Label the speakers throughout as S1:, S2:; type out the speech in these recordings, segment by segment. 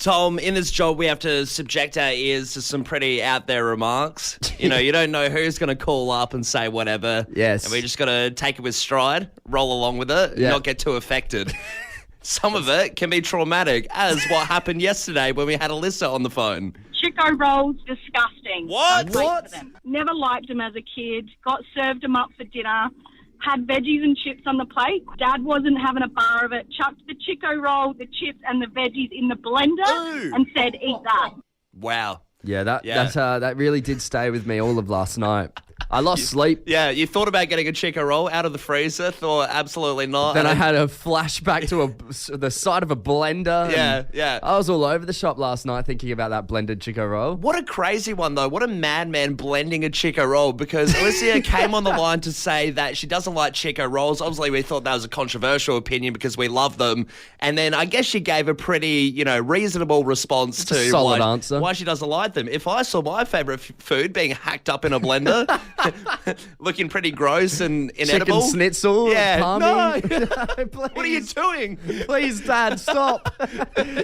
S1: Tom, in this job, we have to subject our ears to some pretty out there remarks. You don't know who's going to call up and say whatever.
S2: Yes.
S1: And we just got to take it with stride, roll along with it, not get too affected. Some of it can be traumatic, as what happened yesterday when we had Alyssa on the phone.
S3: Chico rolls, disgusting.
S1: What?
S3: Never liked them as a kid. Got served them up for dinner. Had veggies and chips on the plate. Dad wasn't having a bar of it. Chucked the Chico roll, the chips and the veggies in the blender and said, eat that.
S1: Wow.
S2: Yeah, that really did stay with me all of last night. I lost sleep.
S1: Yeah, you thought about getting a Chico roll out of the freezer, thought absolutely not.
S2: Then I had a flashback to the side of a blender.
S1: Yeah.
S2: I was all over the shop last night thinking about that blended Chico roll.
S1: What a crazy one, though. What a madman blending a Chico roll, because Alicia came on the line to say that she doesn't like Chico rolls. Obviously, we thought that was a controversial opinion because we love them. And then I guess she gave a pretty, reasonable response to
S2: solid answer.
S1: Why she doesn't like them. If I saw my favourite food being hacked up in a blender, looking pretty gross and inedible.
S2: Chicken schnitzel.
S1: Yeah,
S2: palmy.
S1: no.
S2: Please.
S1: What are you doing?
S2: Please, Dad, stop.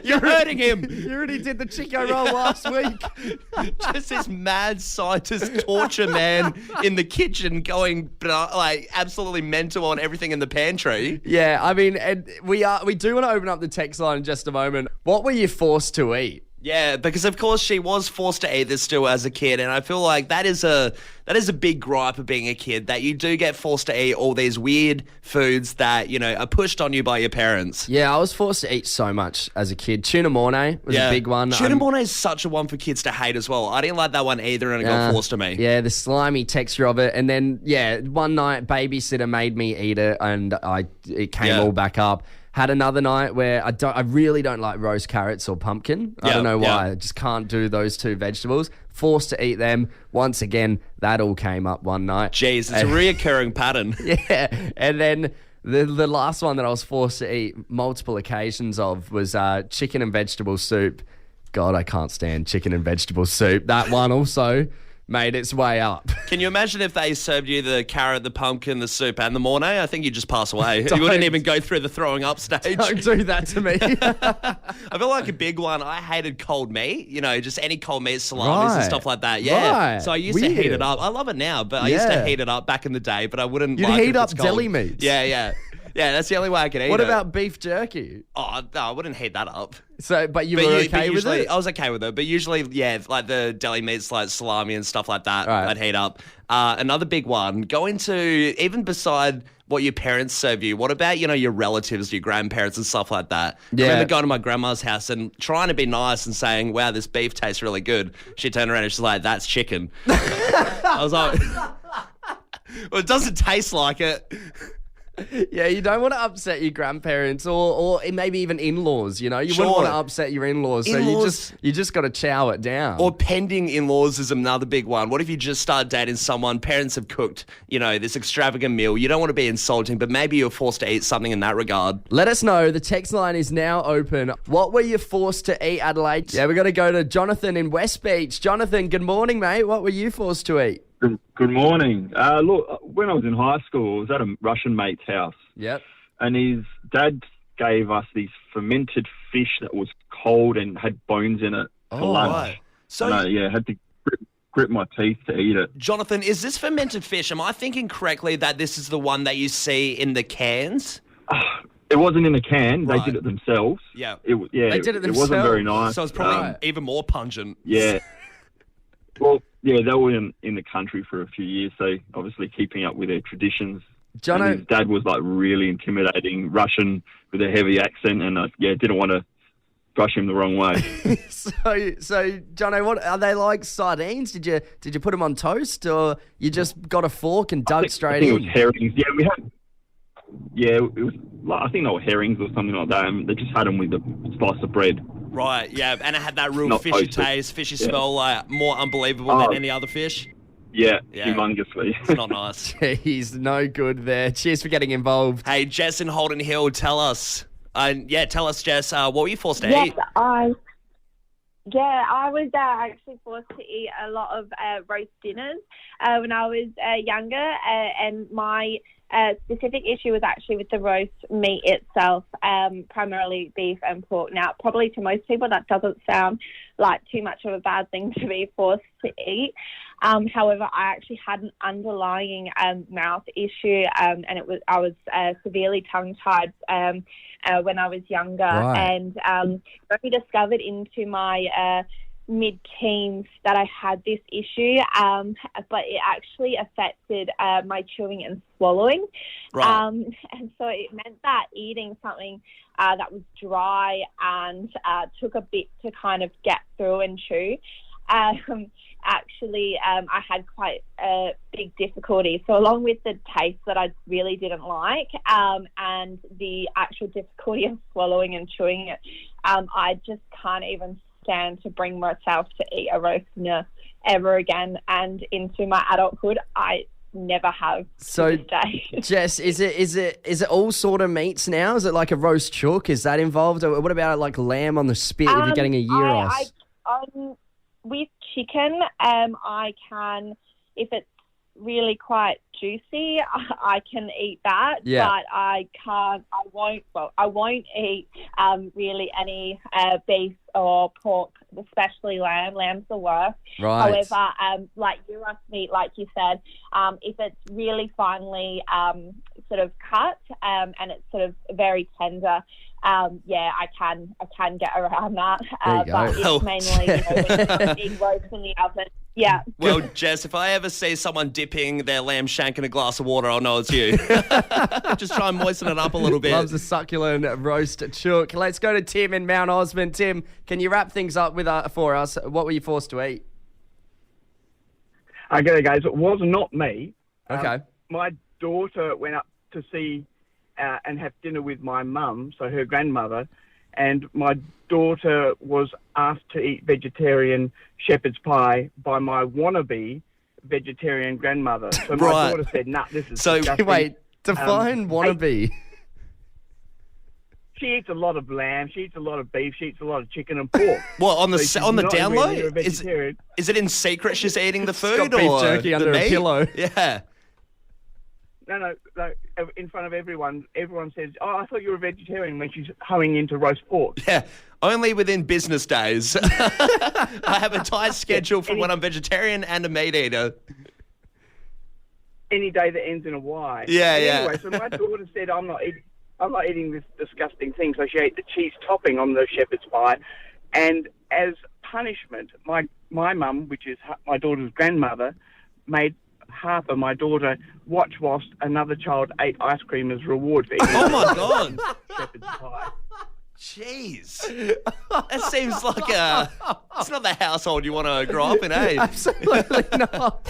S1: You're hurting him.
S2: You already did the Chico roll last week.
S1: Just this mad scientist torture man in the kitchen going absolutely mental on everything in the pantry.
S2: Yeah, I mean, and we do want to open up the text line in just a moment. What were you forced to eat?
S1: Yeah, because of course she was forced to eat this still as a kid, and I feel like that is a big gripe of being a kid, that you do get forced to eat all these weird foods that, are pushed on you by your parents.
S2: Yeah, I was forced to eat so much as a kid. Tuna mornay was a big one.
S1: Tuna mornay is such a one for kids to hate as well. I didn't like that one either, and it got forced to me.
S2: Yeah, the slimy texture of it, and then one night babysitter made me eat it, and it came all back up. Had another night where I really don't like roast carrots or pumpkin. I don't know why. I just can't do those two vegetables. Forced to eat them. Once again, that all came up one night.
S1: Jeez, it's a reoccurring pattern.
S2: Yeah. And then the last one that I was forced to eat multiple occasions of was chicken and vegetable soup. God, I can't stand chicken and vegetable soup. That one also made its way up.
S1: Can you imagine if they served you the carrot, the pumpkin, the soup, and the mornay? I think you'd just pass away. You wouldn't even go through the throwing up stage.
S2: Don't do that to me.
S1: I feel like a big one. I hated cold meat. Just any cold meat, salamis and stuff like that. Yeah.
S2: Right.
S1: So I used to heat it up. I love it now, but I used to heat it up back in the day. But I wouldn't.
S2: You'd
S1: like
S2: heat
S1: if
S2: up
S1: it's cold.
S2: deli meats.
S1: Yeah. Yeah, that's the only way I could eat it.
S2: What about beef jerky?
S1: Oh, no, I wouldn't heat that up.
S2: So, but you were okay with it?
S1: I was okay with it, but usually, like the deli meats, like salami and stuff like that,
S2: right.
S1: I'd heat up. Another big one, go into, even beside what your parents serve you, what about, your relatives, your grandparents and stuff like that?
S2: Yeah.
S1: I remember going to my grandma's house and trying to be nice and saying, wow, this beef tastes really good. She turned around and she's like, that's chicken. I was like, well, it doesn't taste like it.
S2: Yeah, you don't want to upset your grandparents or maybe even in-laws, You wouldn't want to upset your in-laws, so you just got to chow it down.
S1: Or pending in-laws is another big one. What if you just start dating someone, parents have cooked, this extravagant meal. You don't want to be insulting, but maybe you're forced to eat something in that regard.
S2: Let us know. The text line is now open. What were you forced to eat, Adelaide? Yeah, we're going to go to Jonathan in West Beach. Jonathan, good morning, mate. What were you forced to eat?
S4: Good morning. Look, when I was in high school, I was at a Russian mate's house.
S2: Yep.
S4: And his dad gave us these fermented fish that was cold and had bones in it for lunch.
S1: Right. So,
S4: and I had to grip my teeth to eat it.
S1: Jonathan, is this fermented fish? Am I thinking correctly that this is the one that you see in the cans?
S4: It wasn't in a can.
S1: Right.
S4: They did it themselves.
S1: Yeah.
S2: They did it themselves.
S4: It wasn't very nice.
S1: So it's probably even more pungent.
S4: Yeah. Well, yeah, they were in the country for a few years, so obviously keeping up with their traditions.
S2: Jono,
S4: and his dad was really intimidating, Russian with a heavy accent, and didn't want to brush him the wrong way.
S2: so Jono, what are they like? Sardines? Did you put them on toast, or you just got a fork and dug straight in?
S4: I think it was herrings. Yeah, we had. Yeah, it was. I think they were herrings or something like that. And they just had them with a slice of bread.
S1: Right, yeah, and it had that real
S4: Not
S1: fishy
S4: toasted.
S1: taste, fishy smell, more unbelievable than any other fish.
S4: Yeah, humongously.
S1: It's not nice.
S2: He's no good there. Cheers for getting involved.
S1: Hey, Jess in Holden Hill, tell us. Tell us, Jess, what were you forced to eat?
S5: I was actually forced to eat a lot of roast dinners when I was younger, and my specific issue was actually with the roast meat itself, primarily beef and pork. Now, probably to most people that doesn't sound like too much of a bad thing to be forced to eat. However, I actually had an underlying mouth issue, and I was severely tongue-tied when I was younger, and only discovered into my mid-teens that I had this issue, but it actually affected my chewing and swallowing. And so it meant that eating something that was dry and took a bit to kind of get through and chew, I had quite a big difficulty. So along with the taste that I really didn't like, and the actual difficulty of swallowing and chewing it, I just can't even stand to bring myself to eat a roast dinner ever again. And into my adulthood, I never have.
S2: So,
S5: to this day.
S2: Jess, is it all sort of meats now? Is it like a roast chook? Is that involved? Or what about like lamb on the spit if you're getting a gyros?
S5: With chicken, I can, if it's really quite juicy, I can eat that.
S2: Yeah.
S5: But I won't eat really any beef or pork, especially lamb. Lamb's the worst.
S2: Right.
S5: However, like gyros meat, like you said, if it's really finely sort of cut and it's sort of very tender, I can get around that.
S2: There you go.
S5: But it's mainly when being roast in the oven. Yeah.
S1: Well, Jess, if I ever see someone dipping their lamb shank in a glass of water, I'll know it's you. Just try and moisten it up a little bit.
S2: Loves a succulent roast chook. Let's go to Tim in Mount Osmond. Tim, can you wrap things up for us? What were you forced to eat?
S6: Okay, guys, it was not me.
S2: Okay.
S6: My daughter went up to see and have dinner with my mum, so her grandmother, and my daughter was asked to eat vegetarian shepherd's pie by my wannabe vegetarian grandmother. So my daughter said, nah, this is disgusting.
S2: Wait, define wannabe.
S6: She eats a lot of lamb, she eats a lot of beef, she eats a lot of chicken and pork.
S1: What, on the
S6: So
S1: on the
S6: she's
S1: down
S6: not
S1: low?
S6: really a vegetarian.
S1: Is it in secret she's eating the food?
S2: Got beef
S1: or
S2: jerky
S1: the
S2: under a
S1: meat?
S2: pillow.
S1: Yeah.
S6: No, in front of everyone says, oh, I thought you were a vegetarian when she's hoeing into roast pork.
S1: Yeah, only within business days. I have a tight schedule for when I'm vegetarian and a meat eater.
S6: Any day that ends in a Y.
S1: Yeah,
S6: but
S1: yeah.
S6: Anyway, so my daughter said, I'm not eating this disgusting thing, so she ate the cheese topping on the shepherd's pie. And as punishment, my mum, which is my daughter's grandmother, made half of my daughter watch whilst another child ate ice cream as reward for eating
S1: Oh my God.
S6: shepherd's pie.
S1: Jeez. That seems like it's not the household you want to grow up in, eh?
S2: Absolutely not.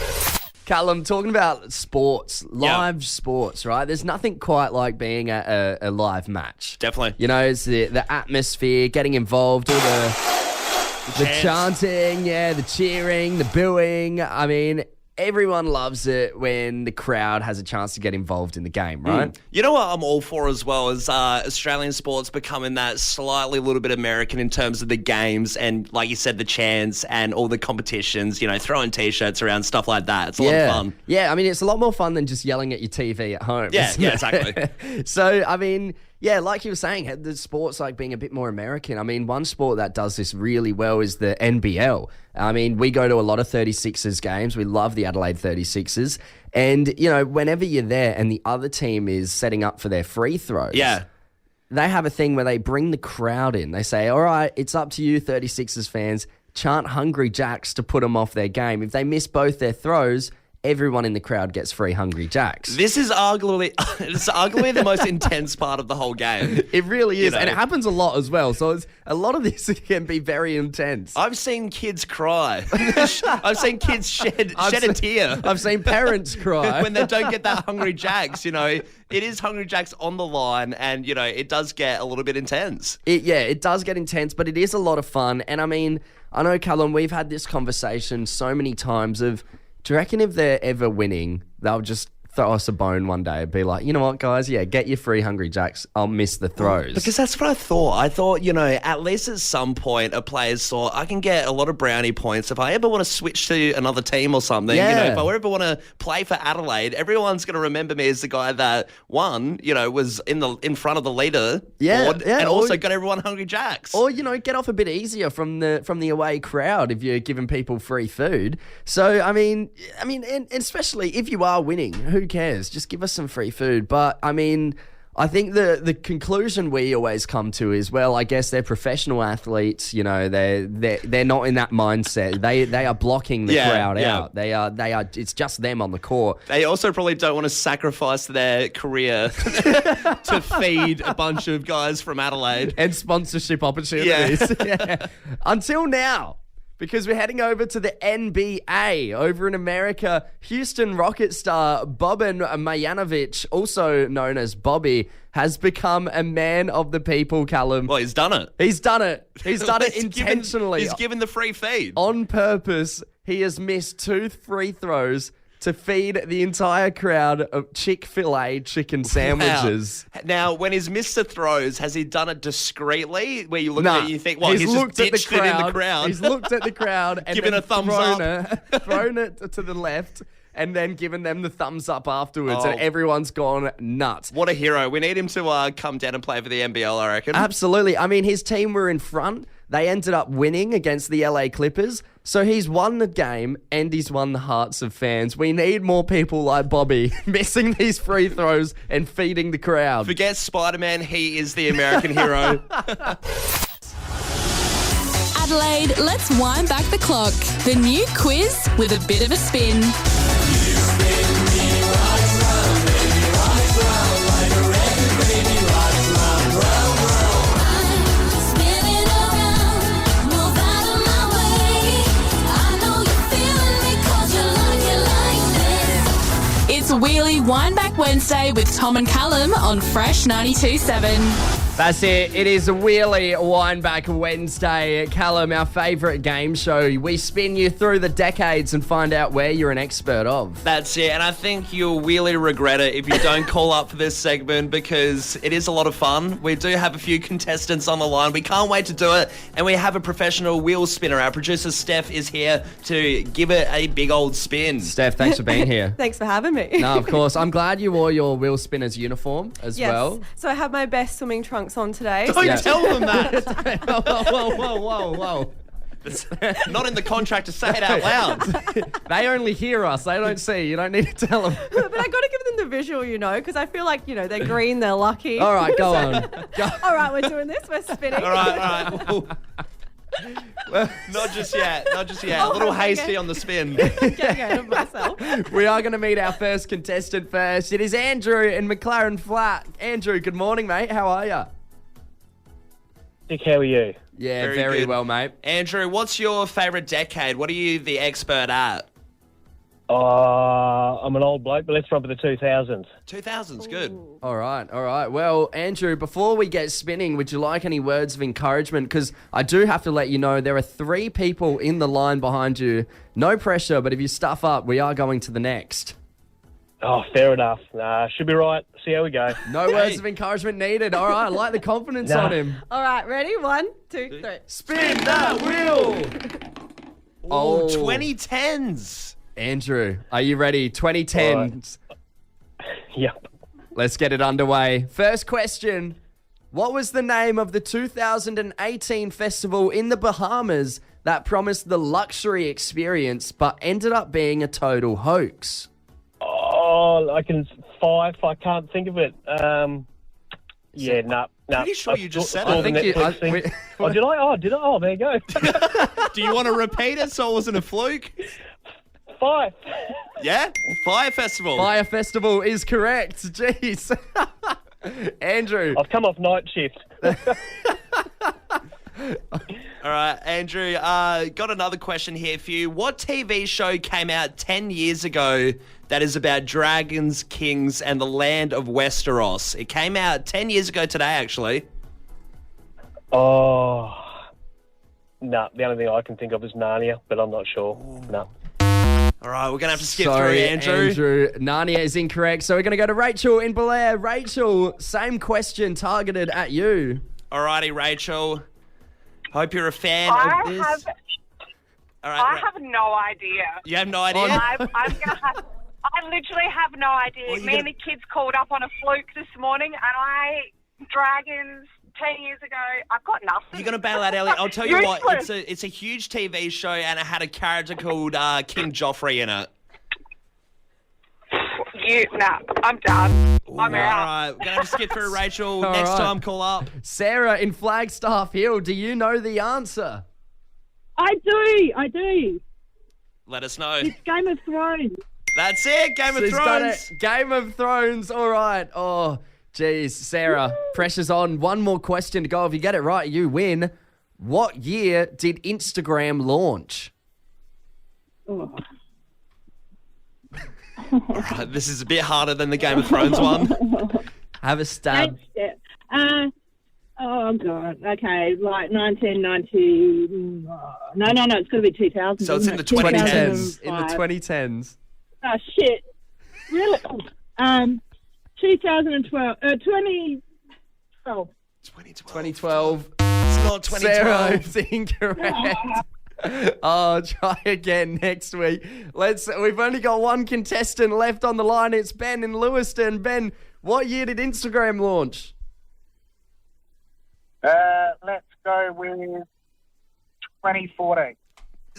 S2: Callum, talking about sports, live sports, right? There's nothing quite like being at a live match.
S1: Definitely.
S2: You know, it's the atmosphere, getting involved, all the chanting, the cheering, the booing. I mean, everyone loves it when the crowd has a chance to get involved in the game, right?
S1: You know what I'm all for as well is Australian sports becoming that slightly a little bit American in terms of the games and, like you said, the chants and all the competitions, you know, throwing T-shirts around, stuff like that. It's a lot of fun.
S2: Yeah, I mean, it's a lot more fun than just yelling at your TV at home.
S1: Yeah,
S2: isn't it?
S1: exactly.
S2: So, I mean, yeah, like you were saying, the sport's like being a bit more American. I mean, one sport that does this really well is the NBL. I mean, we go to a lot of 36ers games. We love the Adelaide 36ers. And, you know, whenever you're there and the other team is setting up for their free throws, they have a thing where they bring the crowd in. They say, all right, it's up to you 36ers fans. Chant Hungry Jacks to put them off their game. If they miss both their throws, everyone in the crowd gets free Hungry Jacks.
S1: This is arguably the most intense part of the whole game.
S2: It really is.
S1: You know.
S2: And it happens a lot as well. So a lot of this can be very intense.
S1: I've seen kids cry. I've seen kids shed a tear.
S2: I've seen parents cry.
S1: when they don't get that Hungry Jacks. You know, it is Hungry Jacks on the line and, you know, it does get a little bit intense.
S2: It does get intense, but it is a lot of fun. And I mean, I know, Callum, we've had this conversation so many times of, do you reckon if they're ever winning, they'll just throw us a bone one day and be like, you know what, guys? Yeah, get your free Hungry Jacks. I'll miss the throws.
S1: Because that's what I thought. I thought, at least at some point a player's thought, I can get a lot of brownie points if I ever want to switch to another team or something.
S2: Yeah.
S1: If I ever want to play for Adelaide, everyone's going to remember me as the guy that won, was in front of the leader board and also got everyone Hungry Jacks.
S2: Or, get off a bit easier from the away crowd if you're giving people free food. So, I mean, and especially if you are winning, who cares? Just give us some free food. But, I mean, I think the conclusion we always come to is, well, I guess they're professional athletes. They're not in that mindset. They are blocking the crowd out. They are. It's just them on the court.
S1: They also probably don't want to sacrifice their career to feed a bunch of guys from Adelaide
S2: And sponsorship opportunities. Yeah. Until now. Because we're heading over to the NBA. Over in America, Houston Rocket star Boban Marjanovic, also known as Bobby, has become a man of the people, Callum.
S1: Well, he's done it.
S2: He's done it. He's done it intentionally.
S1: He's given the free feed.
S2: On purpose, he has missed 2 free throws to feed the entire crowd of Chick-fil-A chicken sandwiches.
S1: Wow. Now, when he's missed the throws, has he done it discreetly? Where you look at it and you think, well, he's just ditched it in the crowd.
S2: He's looked at the crowd and
S1: given a thumbs up.
S2: Thrown it to the left and then given them the thumbs up afterwards, and everyone's gone nuts.
S1: What a hero. We need him to come down and play for the NBL, I reckon.
S2: Absolutely. I mean, his team were in front. They ended up winning against the LA Clippers. So he's won the game and he's won the hearts of fans. We need more people like Bobby missing these free throws and feeding the crowd.
S1: Forget Spider-Man. He is the American hero.
S7: Adelaide, let's wind back the clock. The new quiz with a bit of a spin. It's Wheelie Windback Wednesday with Tom and Callum on Fresh 92.7.
S2: That's it. It is a Wheelie Windback Wednesday. Callum, our favourite game show. We spin you through the decades and find out where you're an expert of.
S1: That's it. And I think you'll really regret it if you don't call up for this segment because it is a lot of fun. We do have a few contestants on the line. We can't wait to do it. And we have a professional wheel spinner. Our producer, Steph, is here to give it a big old spin.
S2: Steph, thanks for being here.
S8: Thanks for having me.
S2: No, of course. I'm glad you wore your wheel spinner's uniform as well.
S8: So I have my best swimming trunks on today.
S1: Don't tell them that.
S2: Whoa.
S1: It's not in the contract to say it out loud.
S2: They only hear us. They don't see. You don't need to tell them.
S8: But I got to give them the visual, because I feel like, they're green, they're lucky.
S2: All right, go on.
S8: All right, we're doing this. We're spinning.
S1: All right. Not just yet. A little hasty on the spin.
S8: Getting ahead of myself.
S2: We are going to meet our first contestant first. It is Andrew in McLaren Flat. Andrew, good morning, mate. How are you?
S9: Dick, how are you?
S2: Yeah, very
S1: good.
S2: well, mate.
S1: Andrew, what's your favourite decade? What are you the expert at?
S9: I'm an old bloke, but let's run with the 2000s.
S1: 2000's good.
S2: All right. Well, Andrew, before we get spinning, would you like any words of encouragement? Because I do have to let you know there are 3 people in the line behind you. No pressure, but if you stuff up, we are going to the next.
S9: Oh, fair enough. Should be right. See how we go.
S2: No words of encouragement needed. All right, I like the confidence on him.
S8: All right, ready? 1, 2, 3.
S2: Spin that wheel!
S1: Oh, 2010s.
S2: Andrew, are you ready? 2010s.
S9: Yep.
S2: Let's get it underway. First question. What was the name of the 2018 festival in the Bahamas that promised the luxury experience but ended up being a total hoax?
S9: Oh, I can't think of it. Yeah, no.
S1: Pretty sure you just said it.
S2: I think
S9: did I? Oh, did I? Oh, there you go.
S1: Do you want to repeat it so it wasn't a fluke?
S9: Five.
S1: Yeah? Fire Festival.
S2: Fire Festival is correct. Jeez. Andrew.
S9: I've come off night shift.
S1: All right, Andrew, got another question here for you. What TV show came out 10 years ago that is about dragons, kings, and the land of Westeros? It came out 10 years ago today, actually.
S9: Oh, no. The only thing I can think of is Narnia, but I'm not sure. No.
S1: All right, we're going to have to skip through Andrew.
S2: Narnia is incorrect. So we're going to go to Rachel in Belair. Rachel, same question targeted at you.
S1: All righty, Rachel. Hope you're a fan of this.
S10: I have no idea.
S1: You have no idea?
S10: I literally have no idea. Me and the kids called up on a fluke this morning, and Dragons 10 years ago, I've got nothing.
S1: You're going to bail out, Ellie. I'll tell you what, it's a huge TV show, and it had a character called King Joffrey in it.
S10: I'm done. I'm out.
S1: All right, we're going to have to skip through Rachel. Next time, call up.
S2: Sarah in Flagstaff Hill, do you know the answer?
S11: I do.
S1: Let us know.
S11: It's Game of Thrones.
S1: That's it, Game of Thrones.
S2: Game of Thrones, all right. Oh, geez, Sarah, pressure's on. One more question to go. If you get it right, you win. What year did Instagram launch?
S11: Oh.
S1: All right, this is a bit harder than the Game of Thrones one.
S2: Have a stab.
S11: Oh, God. Okay, like 1990. No, it's got to be 2000.
S1: So it's in the 2010s.
S2: In the 2010s.
S11: Oh, shit. Really? 2012. 2012.
S2: 2012.
S1: It's not 2012.
S2: Sarah, it's incorrect. Oh, try again next week. We've only got one contestant left on the line. It's Ben in Lewiston. Ben, what year did Instagram launch?
S12: Let's go with 2014.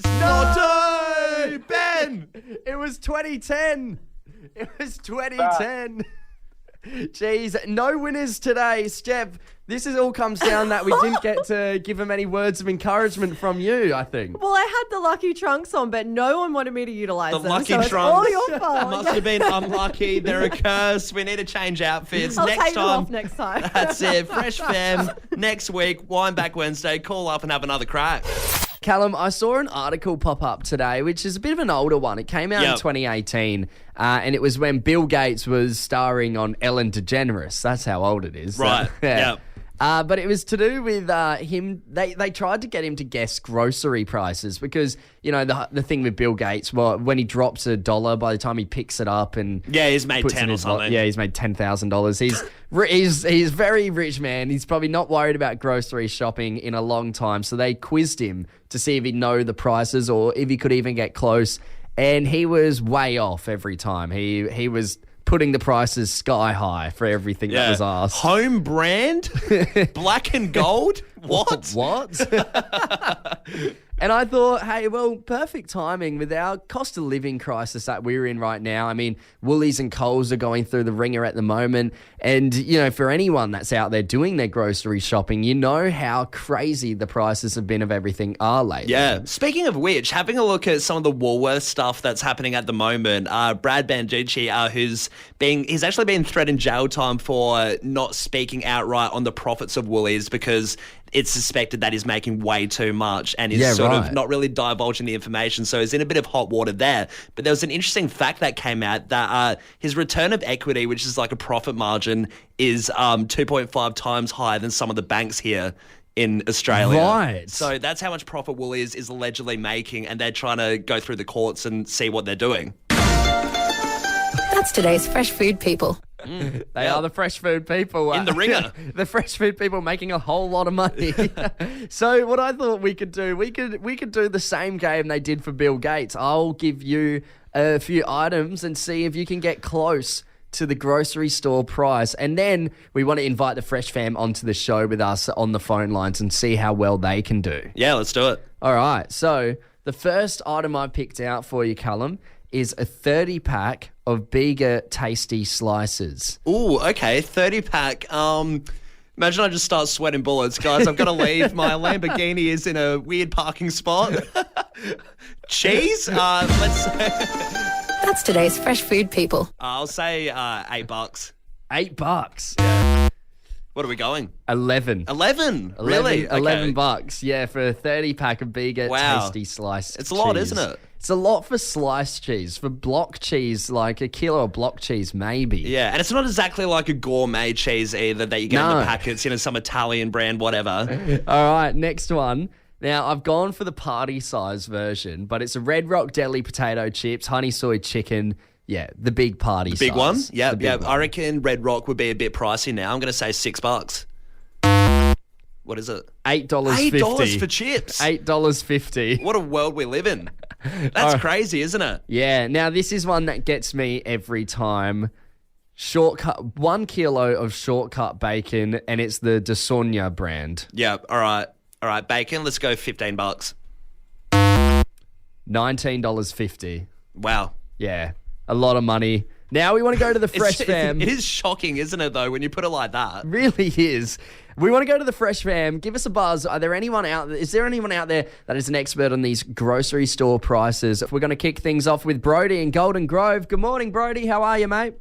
S1: No, Ben!
S2: It was 2010. It was 2010. Jeez, no winners today. Steph, this all comes down that we didn't get to give them any words of encouragement from you, I think.
S8: Well, I had the lucky trunks on, but no one wanted me to utilise them.
S1: Lucky
S8: so
S1: trunks.
S8: It's all your fault.
S1: Must have been unlucky. They're a curse. We need to change outfits.
S8: I'll
S1: next
S8: take them
S1: time.
S8: off next time.
S1: That's it. Fresh Fam. Next week, Windback Wednesday. Call up and have another crack.
S2: Callum, I saw an article pop up today, which is a bit of an older one. It came out in 2018, and it was when Bill Gates was starring on Ellen DeGeneres. That's how old it is.
S1: Right.
S2: Yeah. But it was to do with him. They tried to get him to guess grocery prices because, you know, the thing with Bill Gates, well, when he drops $1, by the time he picks it up and
S1: he's made
S2: puts
S1: 10 or something.
S2: He's made $10,000. He's a very rich man. He's probably not worried about grocery shopping in a long time. So they quizzed him to see if he'd know the prices or if he could even get close. And he was way off every time. He was putting the prices sky high for everything that was asked.
S1: Home brand? Black and gold? What?
S2: What? And I thought, hey, well, perfect timing with our cost of living crisis that we're in right now. I mean, Woolies and Coles are going through the ringer at the moment. And, you know, for anyone that's out there doing their grocery shopping, you know how crazy the prices have been of everything are lately.
S1: Yeah. Speaking of which, having a look at some of the Woolworths stuff that's happening at the moment, Brad Banducci, he's actually been threatened jail time for not speaking outright on the profits of Woolies because it's suspected that he's making way too much and is of not really divulging the information. So he's in a bit of hot water there. But there was an interesting fact that came out that his return of equity, which is like a profit margin, is 2.5 times higher than some of the banks here in Australia.
S2: Right.
S1: So that's how much profit Woolies is allegedly making, and they're trying to go through the courts and see what they're doing.
S13: That's today's fresh food people.
S2: They are the fresh food people.
S1: In the ringer.
S2: The fresh food people making a whole lot of money. So what I thought we could do, we could do the same game they did for Bill Gates. I'll give you a few items and see if you can get close to the grocery store price. And then we want to invite the Fresh Fam onto the show with us on the phone lines and see how well they can do.
S1: Yeah, let's do it.
S2: All right. So the first item I picked out for you, Callum, is a 30-pack of Bega Tasty Slices.
S1: Ooh, okay, 30-pack. Imagine I just start sweating bullets. Guys, I've got to leave. My Lamborghini is in a weird parking spot. Cheese? Let's say...
S13: That's today's fresh food people.
S1: I'll say $8.
S2: $8?
S1: Yeah. What are we going?
S2: 11.
S1: 11? Really?
S2: $11, yeah, for a 30-pack of Bega Tasty Slice
S1: It's a lot,
S2: cheese.
S1: isn't it?
S2: It's a lot for sliced cheese. For block cheese, like a kilo of block cheese, maybe.
S1: Yeah, and it's not exactly like a gourmet cheese either that you get in the packets, some Italian brand, whatever.
S2: All right, next one. Now, I've gone for the party size version, but it's a Red Rock Deli potato chips, honey soy chicken. Yeah, the big party size.
S1: Big one? Yeah.
S2: One.
S1: I reckon Red Rock would be a bit pricey now. I'm going to say $6. What is it?
S2: $8.50.
S1: $8 for chips.
S2: $8.50.
S1: What a world we live in. That's crazy, isn't it?
S2: Yeah. Now, this is one that gets me every time. 1 kilo of shortcut bacon, and it's the De Sonia brand.
S1: Yeah. All right, bacon. Let's go $15.
S2: $19.50.
S1: Wow.
S2: Yeah. A lot of money. Now we want to go to the Fresh Fam.
S1: It is shocking, isn't it, though, when you put it like that?
S2: Really is. We want to go to the Fresh Fam. Give us a buzz. Is there anyone out there that is an expert on these grocery store prices? We're going to kick things off with Brody in Golden Grove. Good morning, Brody. How are you, mate?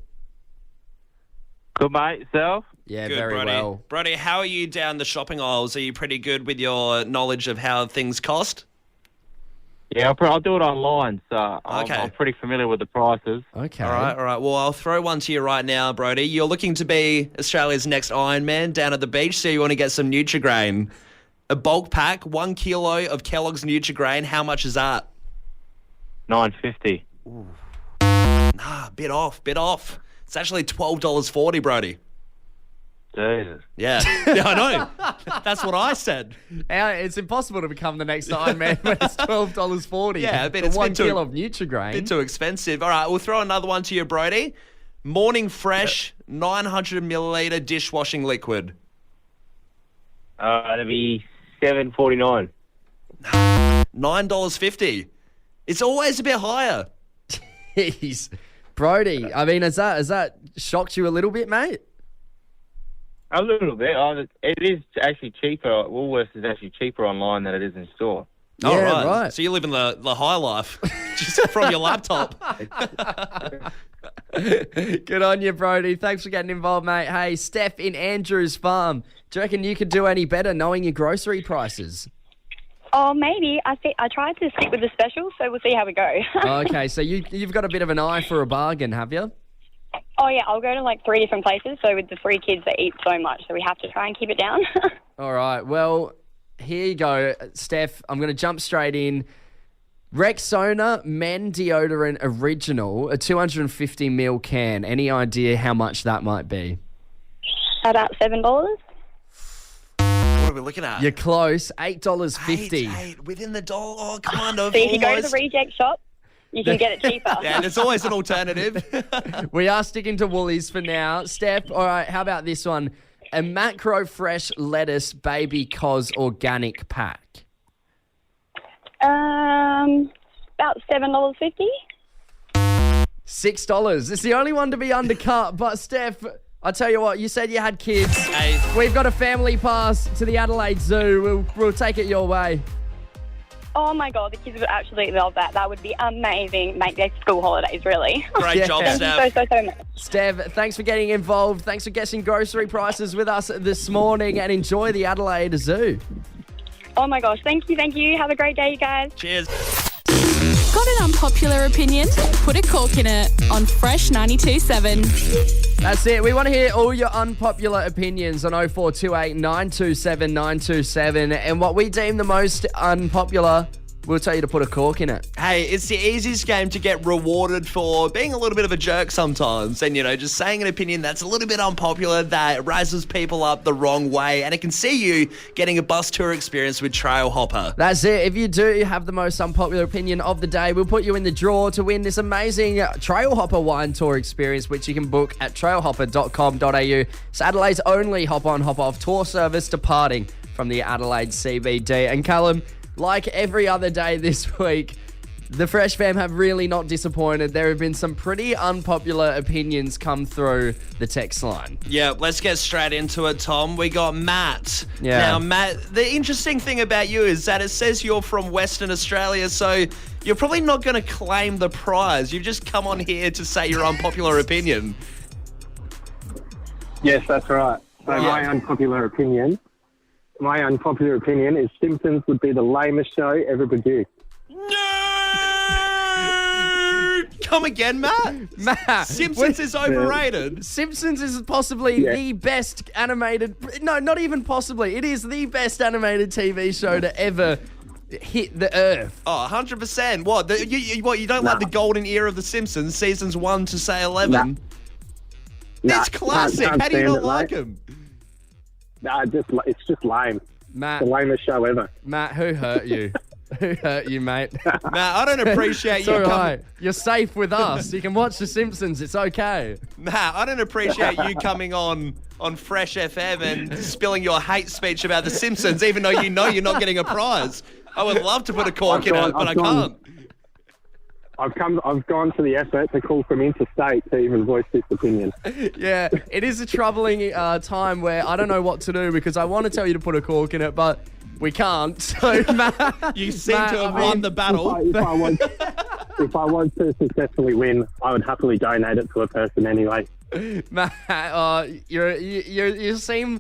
S14: Good, mate. Yourself?
S2: Yeah,
S1: Good,
S2: very
S1: Brody.
S2: well.
S1: Brody, how are you down the shopping aisles? Are you pretty good with your knowledge of how things cost?
S14: Yeah, I'll do it online, so I'm pretty familiar with the prices.
S2: Okay.
S1: All right. Well, I'll throw one to you right now, Brody. You're looking to be Australia's next Ironman down at the beach, so you want to get some Nutri-Grain. A bulk pack, 1 kilo of Kellogg's Nutri-Grain. How much is that?
S14: $9.50.
S1: Nah, bit off. It's actually $12.40, Brody.
S14: Jesus.
S1: Yeah, I know. That's what I said.
S2: It's impossible to become the next Ironman when it's $12.40.
S1: Yeah, but
S2: for
S1: it's
S2: 1 kilo of Nutri-Grain.
S1: Bit too expensive. All right, we'll throw another one to you, Brody. Morning Fresh, 900 milliliter dishwashing liquid.
S14: That'd be $7.49.
S1: $9.50. It's always a bit higher.
S2: Jeez. Brody, I mean, has that shocked you a little bit, mate?
S14: A little bit. It is actually cheaper. Woolworths is actually cheaper online than it is in store.
S1: Oh,
S2: Yeah, right.
S1: So you're living the high life just from your laptop.
S2: Good on you, Brody. Thanks for getting involved, mate. Hey, Steph in Andrews Farm. Do you reckon you could do any better knowing your grocery prices?
S15: Oh, maybe. I tried to stick with the special, so we'll see how we go.
S2: Okay, so you've got a bit of an eye for a bargain, have you?
S15: Oh, yeah, I'll go to like 3 different places. So with the 3 kids, they eat so much, so we have to try and keep it down.
S2: All right, well, here you go, Steph. I'm going to jump straight in. Rexona Men Deodorant Original, a 250ml can. Any idea how much that might be?
S15: About $7.
S1: What are we looking at?
S2: You're close. $8.50.
S1: $8 within the dollar. Oh, kind of.
S15: So if you go to
S1: almost.
S15: the reject shop, you can get it cheaper.
S1: Yeah, there's always an alternative.
S2: We are sticking to Woolies for now. Steph, all right, how about this one? A Macro Fresh Lettuce Baby Cos Organic Pack.
S15: About $7.50.
S2: $6. It's the only one to be undercut, but Steph, I tell you what, you said you had kids.
S1: Hey.
S2: We've got a family pass to the Adelaide Zoo. We'll take it your way.
S15: Oh, my God, the kids would absolutely love that. That would be amazing. Make their school holidays, really.
S1: Great job,
S15: Thank
S1: Steph.
S15: you so much.
S2: Steph, thanks for getting involved. Thanks for guessing grocery prices with us this morning, and enjoy the Adelaide Zoo.
S15: Oh, my gosh. Thank you. Have a great day, you guys.
S1: Cheers.
S7: Got an unpopular opinion? Put a cork in it on Fresh 92.7.
S2: That's it. We want to hear all your unpopular opinions on 0428 927 927. And what we deem the most unpopular, we'll tell you to put a cork in it.
S1: Hey, it's the easiest game to get rewarded for being a little bit of a jerk sometimes. And, just saying an opinion that's a little bit unpopular, that rises people up the wrong way. And it can see you getting a bus tour experience with Trail Hopper.
S2: That's it. If you do have the most unpopular opinion of the day, we'll put you in the draw to win this amazing Trail Hopper wine tour experience, which you can book at trailhopper.com.au. It's Adelaide's only hop-on, hop-off tour service departing from the Adelaide CBD. And Callum, like every other day this week, the Fresh Fam have really not disappointed. There have been some pretty unpopular opinions come through the text line.
S1: Yeah, let's get straight into it, Tom. We got Matt.
S2: Yeah.
S1: Now, Matt, the interesting thing about you is that it says you're from Western Australia, so you're probably not going to claim the prize. You've just come on here to say your unpopular opinion.
S9: Yes, that's right. So my unpopular opinion is Simpsons would be the lamest show ever produced.
S1: Come again, Matt?
S2: Matt.
S1: Simpsons is overrated.
S2: Simpsons is possibly the best animated... No, not even possibly. It is the best animated TV show to ever hit the earth.
S1: Oh, 100%. What? You don't like the golden era of The Simpsons, seasons 1 to, say, 11? It's classic. How do you not like them?
S9: Nah, it's just lame.
S2: Matt,
S9: the lamest show ever.
S2: Matt, who hurt you? Who hurt you, mate?
S1: Matt, I don't appreciate you
S2: coming... You're safe with us. You can watch The Simpsons. It's okay.
S1: Matt, I don't appreciate you coming on Fresh FM and spilling your hate speech about The Simpsons, even though you know you're not getting a prize. I would love to put a cork in it, but I can't.
S9: I've gone to the effort to call from interstate to even voice this opinion.
S2: Yeah, it is a troubling time where I don't know what to do because I want to tell you to put a cork in it, but we can't. So, Matt,
S1: you seem to have won the battle.
S9: If I was to successfully win, I would happily donate it to a person anyway.
S2: Matt, you seem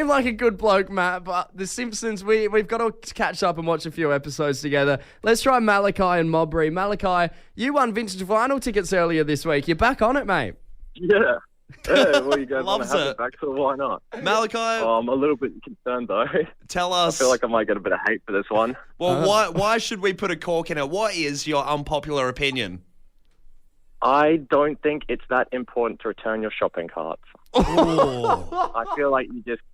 S2: like a good bloke, Matt. But The Simpsons, we've got to catch up and watch a few episodes together. Let's try Malachi and Mobry. Malachi, you won vintage vinyl tickets earlier this week. You're back on it, mate.
S16: Yeah. Well, you guys want to have
S1: it.
S16: it back, so why not?
S1: Malachi,
S16: I'm a little bit concerned though.
S1: Tell us.
S16: I feel like I might get a bit of hate for this one.
S1: Well, why should we put a cork in it? What is your unpopular opinion?
S16: I don't think it's that important to return your shopping carts. I feel like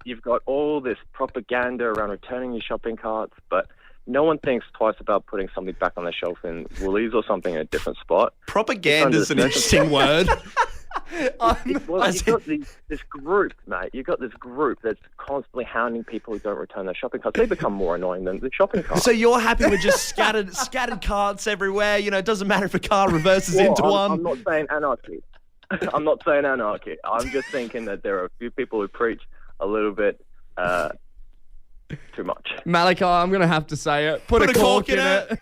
S16: you've got all this propaganda around returning your shopping carts, but no one thinks twice about putting something back on the shelf in Woolies or something in a different spot.
S1: Propaganda is an interesting word.
S16: Well, you've got this group, mate. You've got this group that's constantly hounding people who don't return their shopping carts. They become more annoying than the shopping carts.
S1: So you're happy with just scattered carts everywhere? You know, it doesn't matter if a car reverses into one.
S16: I'm not saying anarchy. I'm not saying anarchy. I'm just thinking that there are a few people who preach a little bit too much.
S2: Malachi, I'm going to have to say it. Put a cork in it.